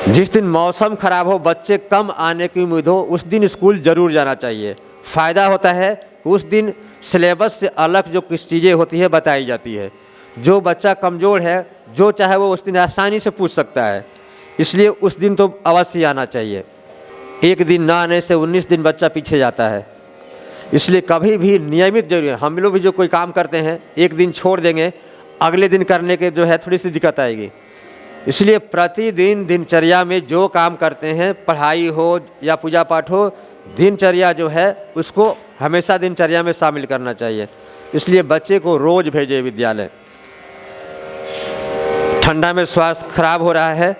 जिस दिन मौसम खराब हो, बच्चे कम आने की उम्मीद हो, उस दिन स्कूल ज़रूर जाना चाहिए। फ़ायदा होता है उस दिन सिलेबस से अलग जो कुछ चीज़ें होती है बताई जाती है। जो बच्चा कमज़ोर है, जो चाहे वो उस दिन आसानी से पूछ सकता है, इसलिए उस दिन तो अवश्य आना चाहिए। एक दिन ना आने से 19 दिन बच्चा पीछे जाता है, इसलिए कभी भी नियमित जरूरी है। हम लोग भी जो कोई काम करते हैं, एक दिन छोड़ देंगे, अगले दिन करने के जो है थोड़ी सी दिक्कत आएगी। इसलिए प्रतिदिन दिनचर्या में जो काम करते हैं, पढ़ाई हो या पूजा पाठ हो, दिनचर्या जो है उसको हमेशा दिनचर्या में शामिल करना चाहिए। इसलिए बच्चे को रोज़ भेजें विद्यालय। ठंडा में स्वास्थ्य खराब हो रहा है,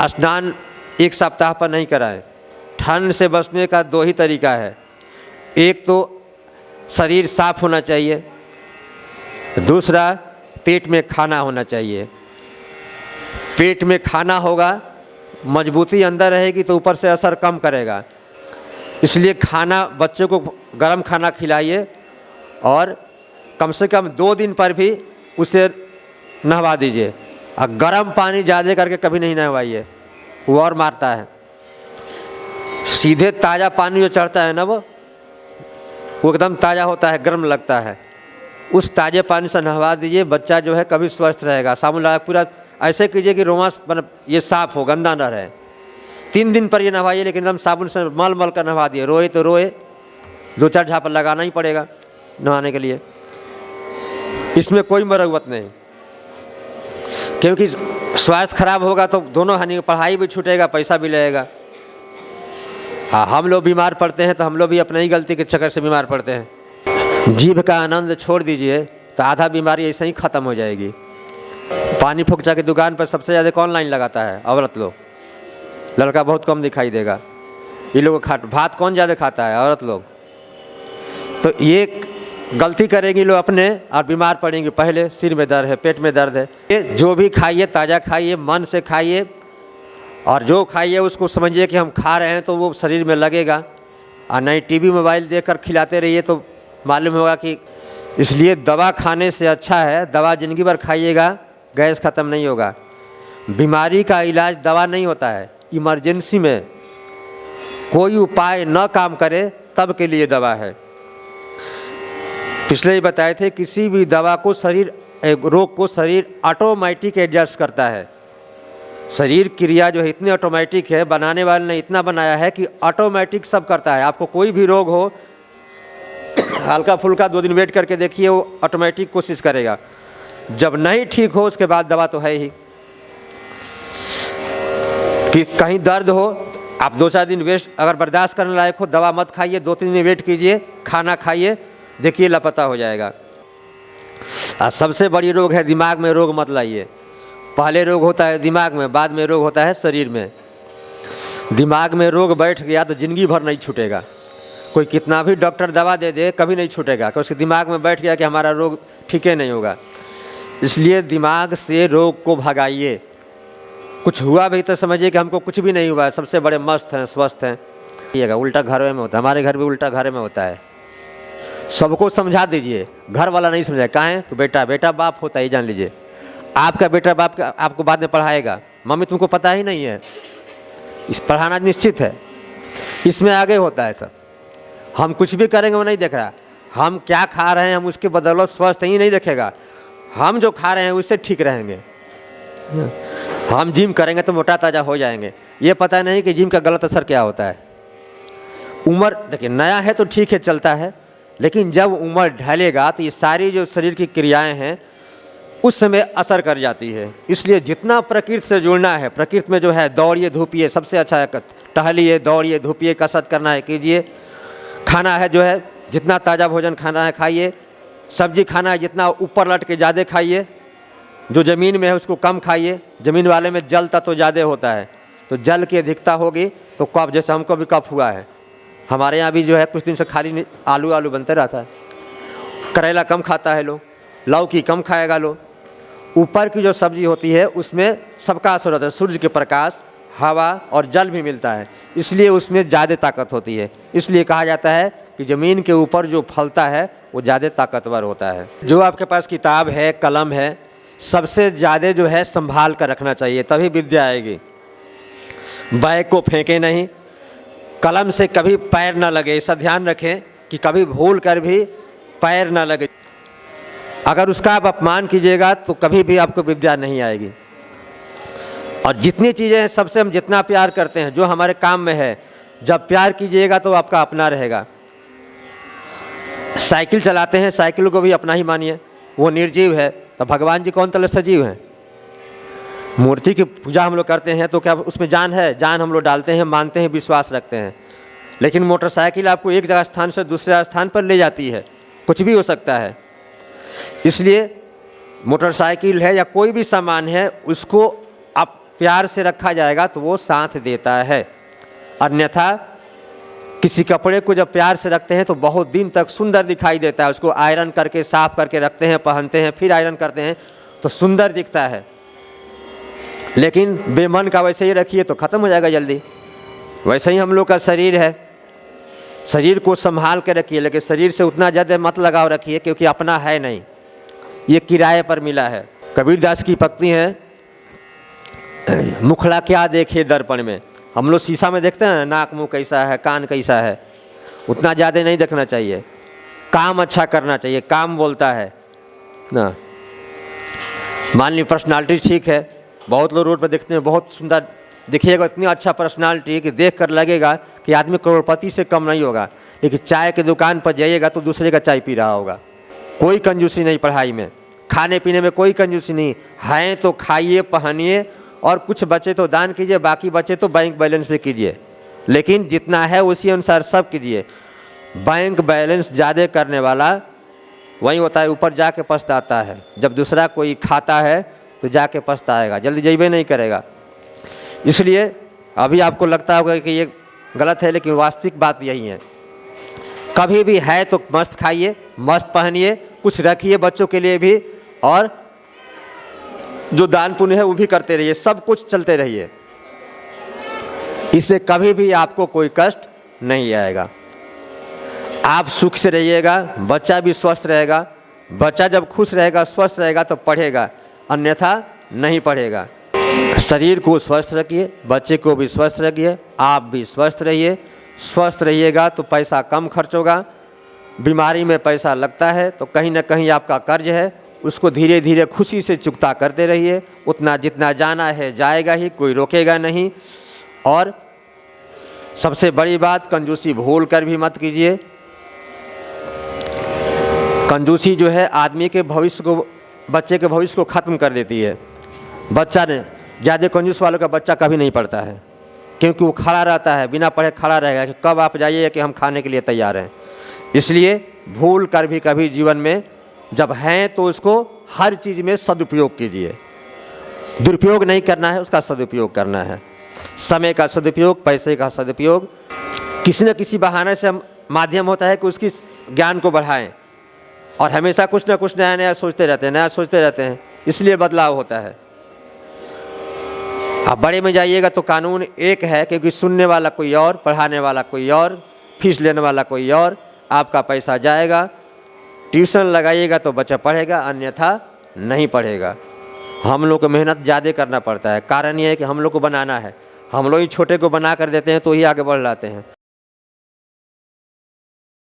स्नान एक सप्ताह पर नहीं कराएं। ठंड से बचने का 2 ही तरीका है, एक तो शरीर साफ होना चाहिए, दूसरा पेट में खाना होना चाहिए। पेट में खाना होगा, मजबूती अंदर रहेगी तो ऊपर से असर कम करेगा। इसलिए खाना, बच्चे को गर्म खाना खिलाइए और कम से कम 2 दिन पर भी उसे नहवा दीजिए। और गर्म पानी ज़्यादा करके कभी नहीं नहवाइए, वो और मारता है। सीधे ताज़ा पानी जो चढ़ता है ना, वो एकदम ताज़ा होता है, गर्म लगता है। उस ताज़े पानी से नहवा दीजिए, बच्चा जो है कभी स्वस्थ रहेगा। साबुन लगा पूरा ऐसे कीजिए कि रोमांस ये साफ़ हो, गंदा ना रहे। 3 दिन पर ये नहवाइए, लेकिन एकदम साबुन से मल मल कर नहवा दिए। रोए तो रोए, 2-4 झापड़ लगाना ही पड़ेगा नहाने के लिए। इसमें कोई मरम्मत नहीं, क्योंकि स्वास्थ्य खराब होगा तो दोनों हानि, पढ़ाई भी छूटेगा, पैसा भी लगेगा। हाँ, हम लोग बीमार पड़ते हैं तो हम लोग भी अपनी ही गलती के चक्कर से बीमार पड़ते हैं। जीभ का आनंद छोड़ दीजिए तो आधा बीमारी ऐसे ही ख़त्म हो जाएगी। पानी फुकचा की दुकान पर सबसे ज़्यादा कौन लाइन लगाता है? औरत लोग। लड़का बहुत कम दिखाई देगा। ये लोग भात कौन ज़्यादा खाता है? औरत लोग। तो ये गलती करेंगी लोग अपने और बीमार पड़ेंगे। पहले सिर में दर्द है, पेट में दर्द है। ये जो भी खाइए ताज़ा खाइए, मन से खाइए, और जो खाइए उसको समझिए कि हम खा रहे हैं तो वो शरीर में लगेगा। और नहीं टीवी मोबाइल देखकर खिलाते रहिए तो मालूम होगा कि, इसलिए दवा खाने से अच्छा है, दवा ज़िंदगी भर खाइएगा, गैस ख़त्म नहीं होगा। बीमारी का इलाज दवा नहीं होता है। इमरजेंसी में कोई उपाय न काम करे तब के लिए दवा है। पिछले ही बताए थे, किसी भी दवा को रोग को शरीर ऑटोमेटिक एडजस्ट करता है। शरीर क्रिया जो है इतनी ऑटोमेटिक है, बनाने वाले ने इतना बनाया है कि ऑटोमेटिक सब करता है। आपको कोई भी रोग हो, हल्का फुल्का 2 दिन वेट करके देखिए, वो ऑटोमेटिक कोशिश करेगा। जब नहीं ठीक हो उसके बाद दवा तो है ही। कि कहीं दर्द हो, आप 2-4 दिन वेस्ट अगर बर्दाश्त करने लायक हो, दवा मत खाइए, 2-3 दिन वेट कीजिए, खाना खाइए, देखिए लापता हो जाएगा। और सबसे बड़ी रोग है दिमाग में रोग मत लाइए। पहले रोग होता है दिमाग में, बाद में रोग होता है शरीर में। दिमाग में रोग बैठ गया तो ज़िंदगी भर नहीं छूटेगा। कोई कितना भी डॉक्टर दवा दे दे, कभी नहीं छूटेगा, क्योंकि उसके दिमाग में बैठ गया कि हमारा रोग ठीक ही नहीं होगा। इसलिए दिमाग से रोग को भगाइए। कुछ हुआ भी तो समझिए कि हमको कुछ भी नहीं हुआ है, सबसे बड़े मस्त हैं, स्वस्थ हैं। उल्टा घर में होता है, हमारे घर भी उल्टा घर में होता है। सबको समझा दीजिए, घर वाला नहीं समझाए। कहाँ है तो बेटा बाप होता है, ये जान लीजिए। आपका बेटा बाप आपको बाद में पढ़ाएगा, मम्मी तुमको पता ही नहीं है। इस पढ़ाना निश्चित है, इसमें आगे होता है सब। हम कुछ भी करेंगे वो नहीं देख रहा, हम क्या खा रहे हैं, हम उसके बदौलत स्वस्थ ही नहीं देखेगा। हम जो खा रहे हैं उससे ठीक रहेंगे। हम जिम करेंगे तो मोटा ताज़ा हो जाएंगे। ये पता नहीं कि जिम का गलत असर क्या होता है। उम्र देखिए, नया है तो ठीक है, चलता है, लेकिन जब उम्र ढलेगा तो ये सारी जो शरीर की क्रियाएं हैं उस समय असर कर जाती है। इसलिए जितना प्रकृति से जुड़ना है, प्रकृति में जो है दौड़िए धूपिए, सबसे अच्छा है। टहलिए, दौड़िए, धूपिए, कसरत करना है कीजिए। खाना है जो है जितना ताज़ा भोजन खाना है खाइए। सब्जी खाना है जितना ऊपर लट के ज़्यादा खाइए, जो ज़मीन में है उसको कम खाइए। ज़मीन वाले में जल तत्व ज़्यादा होता है, तो जल की अधिकता होगी तो कफ, जैसे हमको भी कफ हुआ है। हमारे यहाँ भी जो है कुछ दिन से खाली आलू बनते रहता है। करेला कम खाता है लोग, लौकी कम खाएगा लोग। ऊपर की जो सब्जी होती है उसमें सबका असर होता है, सूर्य के प्रकाश, हवा और जल भी मिलता है, इसलिए उसमें ज़्यादा ताकत होती है। इसलिए कहा जाता है कि ज़मीन के ऊपर जो फलता है वो ज़्यादा ताकतवर होता है। जो आपके पास किताब है, कलम है, सबसे ज़्यादा जो है संभाल कर रखना चाहिए, तभी विद्या आएगी। बैग को फेंके नहीं, कलम से कभी पैर ना लगे, ऐसा ध्यान रखें कि कभी भूल कर भी पैर ना लगे। अगर उसका आप अपमान कीजिएगा तो कभी भी आपको विद्या नहीं आएगी। और जितनी चीज़ें हैं सबसे हम जितना प्यार करते हैं, जो हमारे काम में है, जब प्यार कीजिएगा तो आपका अपना रहेगा। साइकिल चलाते हैं, साइकिल को भी अपना ही मानिए, वो निर्जीव है, तो भगवान जी कौन तले सजीव हैं। मूर्ति की पूजा हम लोग करते हैं तो क्या उसमें जान है? जान हम लोग डालते हैं, मानते हैं, विश्वास रखते हैं। लेकिन मोटरसाइकिल आपको एक जगह स्थान से दूसरे स्थान पर ले जाती है, कुछ भी हो सकता है। इसलिए मोटरसाइकिल है या कोई भी सामान है, उसको आप प्यार से रखा जाएगा तो वो साथ देता है। अन्यथा किसी कपड़े को जब प्यार से रखते हैं तो बहुत दिन तक सुंदर दिखाई देता है। उसको आयरन करके साफ करके रखते हैं, पहनते हैं, फिर आयरन करते हैं तो सुंदर दिखता है। लेकिन बेमन का वैसे ही रखिए तो ख़त्म हो जाएगा जल्दी। वैसे ही हम लोग का शरीर है, शरीर को संभाल के रखिए, लेकिन शरीर से उतना ज़्यादा मत लगाव रखिए, क्योंकि अपना है नहीं, ये किराए पर मिला है। कबीरदास की पंक्ति है, मुखड़ा क्या देखे दर्पण में। हम लोग शीशा में देखते हैं नाक मुँह कैसा है, कान कैसा है, उतना ज़्यादा नहीं देखना चाहिए। काम अच्छा करना चाहिए, काम बोलता है ना। मान ली पर्सनालिटी ठीक है, बहुत लोग रोड पर देखते हैं बहुत सुंदर दिखिएगा, इतनी अच्छा पर्सनालिटी कि देख कर लगेगा कि आदमी करोड़पति से कम नहीं होगा, लेकिन चाय की दुकान पर जाइएगा तो दूसरे का चाय पी रहा होगा। कोई कंजूसी नहीं पढ़ाई में, खाने पीने में कोई कंजूसी नहीं है। तो खाइए, पहनिए, और कुछ बचे तो दान कीजिए, बाकी बचे तो बैंक बैलेंस पे कीजिए, लेकिन जितना है उसी अनुसार सब कीजिए। बैंक बैलेंस ज़्यादा करने वाला वही होता है, ऊपर जाके पछताता है। जब दूसरा कोई खाता है तो जाके पछताएगा, जल्दी जइबे नहीं करेगा। इसलिए अभी आपको लगता होगा कि ये गलत है, लेकिन वास्तविक बात यही है। कभी भी है तो मस्त खाइए, मस्त पहनिए, कुछ रखिए बच्चों के लिए भी, और जो दान पुण्य है वो भी करते रहिए, सब कुछ चलते रहिए। इससे कभी भी आपको कोई कष्ट नहीं आएगा। आप सुख से रहिएगा, बच्चा भी स्वस्थ रहेगा। बच्चा जब खुश रहेगा, स्वस्थ रहेगा तो पढ़ेगा, अन्यथा नहीं पढ़ेगा। शरीर को स्वस्थ रखिए, बच्चे को भी स्वस्थ रखिए, आप भी स्वस्थ रहिए। स्वस्थ रहिएगा तो पैसा कम खर्च होगा। बीमारी में पैसा लगता है तो कहीं ना कहीं आपका कर्ज है, उसको धीरे धीरे खुशी से चुकता करते रहिए। उतना जितना जाना है जाएगा ही, कोई रोकेगा नहीं। और सबसे बड़ी बात, कंजूसी भूल कर भी मत कीजिए। कंजूसी जो है आदमी के भविष्य को, बच्चे के भविष्य को ख़त्म कर देती है। बच्चा ने ज़्यादा कंजूस वालों का बच्चा कभी नहीं पढ़ता है, क्योंकि वो खड़ा रहता है, बिना पढ़े खड़ा रहेगा कि कब आप जाइए कि हम खाने के लिए तैयार हैं। इसलिए भूल कर भी कभी जीवन में जब हैं तो उसको हर चीज़ में सदुपयोग कीजिए। दुरुपयोग नहीं करना है, उसका सदुपयोग करना है। समय का सदुपयोग, पैसे का सदुपयोग, किसी न किसी बहाने से माध्यम होता है कि उसकी ज्ञान को बढ़ाएं। और हमेशा कुछ ना कुछ नया नया सोचते रहते हैं, नया सोचते रहते हैं, इसलिए बदलाव होता है। आप बड़े में जाइएगा तो कानून एक है, क्योंकि सुनने वाला कोई और, पढ़ाने वाला कोई और, फीस लेने वाला कोई और, आपका पैसा जाएगा। ट्यूशन लगाइएगा तो बच्चा पढ़ेगा, अन्यथा नहीं पढ़ेगा। हम लोग को मेहनत ज़्यादा करना पड़ता है। कारण ये है कि हम लोग को बनाना है, हम लोग ही छोटे को बना कर देते हैं तो ही आगे बढ़ जाते हैं।